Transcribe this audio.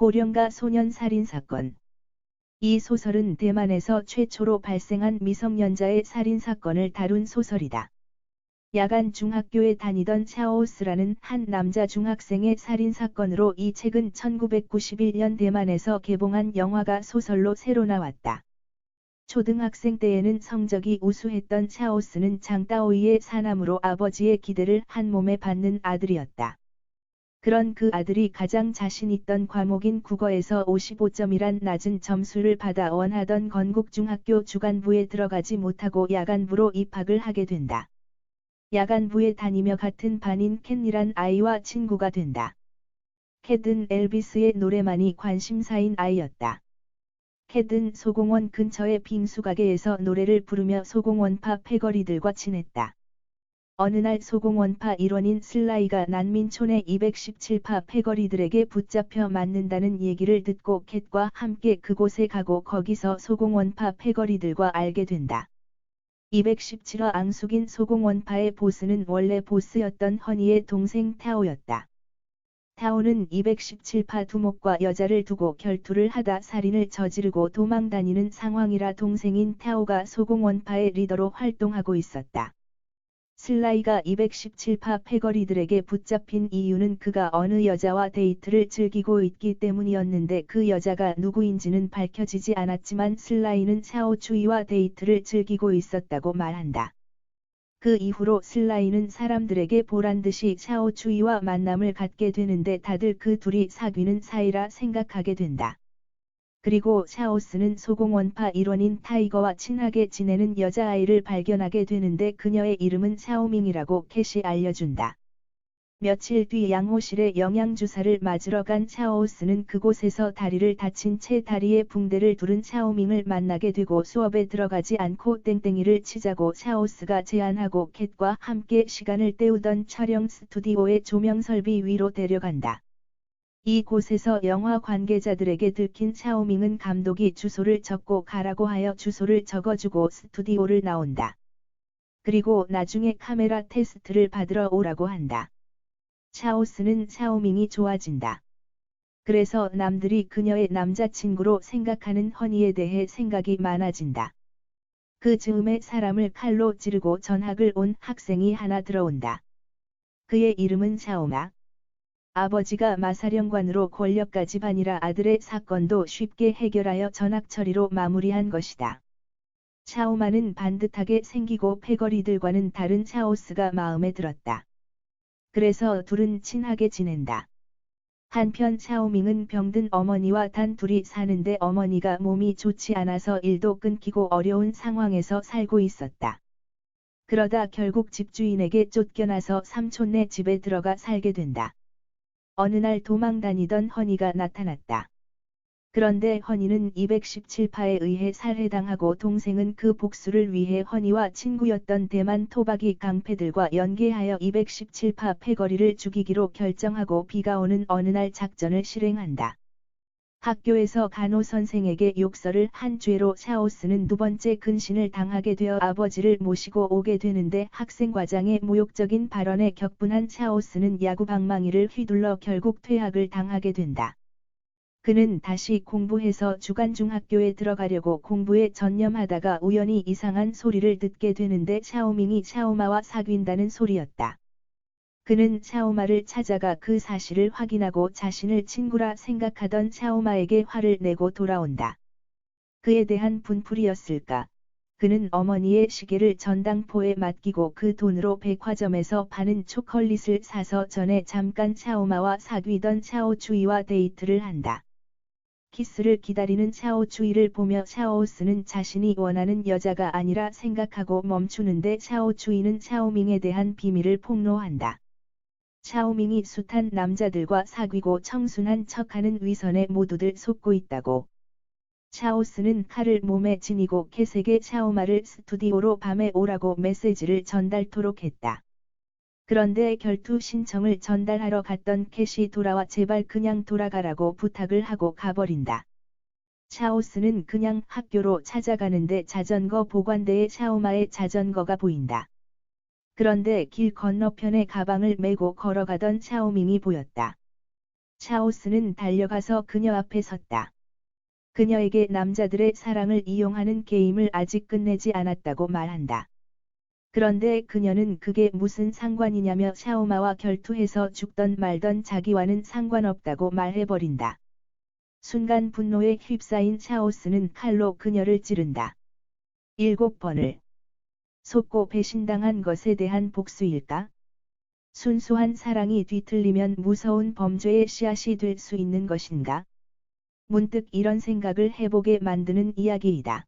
고령가 소년 살인 사건. 이 소설은 대만에서 최초로 발생한 미성년자의 살인 사건을 다룬 소설이다. 야간 중학교에 다니던 샤오스라는 한 남자 중학생의 살인 사건으로 이 책은 1991년 대만에서 개봉한 영화가 소설로 새로 나왔다. 초등학생 때에는 성적이 우수했던 샤오스는 장따오이의 사남으로 아버지의 기대를 한 몸에 받는 아들이었다. 그런 그 아들이 가장 자신 있던 과목인 국어에서 55점이란 낮은 점수를 받아 원하던 건국중학교 주간부에 들어가지 못하고 야간부로 입학을 하게 된다. 야간부에 다니며 같은 반인 캔이란 아이와 친구가 된다. 캣은 엘비스의 노래만이 관심사인 아이였다. 캣은 소공원 근처의 빙수가게에서 노래를 부르며 소공원파 패거리들과 친했다. 어느 날 소공원파 일원인 슬라이가 난민촌의 217파 패거리들에게 붙잡혀 맞는다는 얘기를 듣고 캣과 함께 그곳에 가고 거기서 소공원파 패거리들과 알게 된다. 217화 앙숙인 소공원파의 보스는 원래 보스였던 허니의 동생 타오였다. 타오는 217파 두목과 여자를 두고 결투를 하다 살인을 저지르고 도망다니는 상황이라 동생인 타오가 소공원파의 리더로 활동하고 있었다. 슬라이가 217파 패거리들에게 붙잡힌 이유는 그가 어느 여자와 데이트를 즐기고 있기 때문이었는데 그 여자가 누구인지는 밝혀지지 않았지만 슬라이는 샤오추이와 데이트를 즐기고 있었다고 말한다. 그 이후로 슬라이는 사람들에게 보란듯이 샤오추이와 만남을 갖게 되는데 다들 그 둘이 사귀는 사이라 생각하게 된다. 그리고 샤오스는 소공원파 일원인 타이거와 친하게 지내는 여자아이를 발견하게 되는데 그녀의 이름은 샤오밍이라고 캣이 알려준다. 며칠 뒤 양호실에 영양주사를 맞으러 간 샤오스는 그곳에서 다리를 다친 채 다리에 붕대를 두른 샤오밍을 만나게 되고 수업에 들어가지 않고 땡땡이를 치자고 샤오스가 제안하고 캣과 함께 시간을 때우던 촬영 스튜디오의 조명설비 위로 데려간다. 이곳에서 영화 관계자들에게 들킨 샤오밍은 감독이 주소를 적고 가라고 하여 주소를 적어주고 스튜디오를 나온다. 그리고 나중에 카메라 테스트를 받으러 오라고 한다. 샤오스는 샤오밍이 좋아진다. 그래서 남들이 그녀의 남자친구로 생각하는 허니에 대해 생각이 많아진다. 그 즈음에 사람을 칼로 찌르고 전학을 온 학생이 하나 들어온다. 그의 이름은 샤오마. 아버지가 마사령관으로 권력가집안이라 아들의 사건도 쉽게 해결하여 전학 처리로 마무리한 것이다. 샤오마는 반듯하게 생기고 패거리들과는 다른 샤오스가 마음에 들었다. 그래서 둘은 친하게 지낸다. 한편 샤오밍은 병든 어머니와 단 둘이 사는데 어머니가 몸이 좋지 않아서 일도 끊기고 어려운 상황에서 살고 있었다. 그러다 결국 집주인에게 쫓겨나서 삼촌네 집에 들어가 살게 된다. 어느 날 도망다니던 허니가 나타났다. 그런데 허니는 217파에 의해 살해당하고 동생은 그 복수를 위해 허니와 친구였던 대만 토박이 깡패들과 연계하여 217파 패거리를 죽이기로 결정하고 비가 오는 어느 날 작전을 실행한다. 학교에서 간호선생에게 욕설을 한 죄로 샤오스는 두 번째 근신을 당하게 되어 아버지를 모시고 오게 되는데 학생과장의 모욕적인 발언에 격분한 샤오스는 야구방망이를 휘둘러 결국 퇴학을 당하게 된다. 그는 다시 공부해서 주간중학교에 들어가려고 공부에 전념하다가 우연히 이상한 소리를 듣게 되는데 샤오밍이 샤오마와 사귄다는 소리였다. 그는 샤오마를 찾아가 그 사실을 확인하고 자신을 친구라 생각하던 샤오마에게 화를 내고 돌아온다. 그에 대한 분풀이였을까? 그는 어머니의 시계를 전당포에 맡기고 그 돈으로 백화점에서 파는 초콜릿을 사서 전에 잠깐 샤오마와 사귀던 샤오추이와 데이트를 한다. 키스를 기다리는 샤오추이를 보며 샤오스는 자신이 원하는 여자가 아니라 생각하고 멈추는데 샤오추이는 샤오밍에 대한 비밀을 폭로한다. 샤오밍이 숱한 남자들과 사귀고 청순한 척하는 위선에 모두들 속고 있다고. 샤오스는 칼을 몸에 지니고 캣에게 샤오마를 스튜디오로 밤에 오라고 메시지를 전달토록 했다. 그런데 결투 신청을 전달하러 갔던 캣이 돌아와 제발 그냥 돌아가라고 부탁을 하고 가버린다. 샤오스는 그냥 학교로 찾아가는데 자전거 보관대에 샤오마의 자전거가 보인다. 그런데 길 건너편에 가방을 메고 걸어가던 샤오밍이 보였다. 샤오스는 달려가서 그녀 앞에 섰다. 그녀에게 남자들의 사랑을 이용하는 게임을 아직 끝내지 않았다고 말한다. 그런데 그녀는 그게 무슨 상관이냐며 샤오마와 결투해서 죽던 말던 자기와는 상관없다고 말해버린다. 순간 분노에 휩싸인 샤오스는 칼로 그녀를 찌른다. 7번을. 속고 배신당한 것에 대한 복수일까? 순수한 사랑이 뒤틀리면 무서운 범죄의 씨앗이 될 수 있는 것인가? 문득 이런 생각을 해보게 만드는 이야기이다.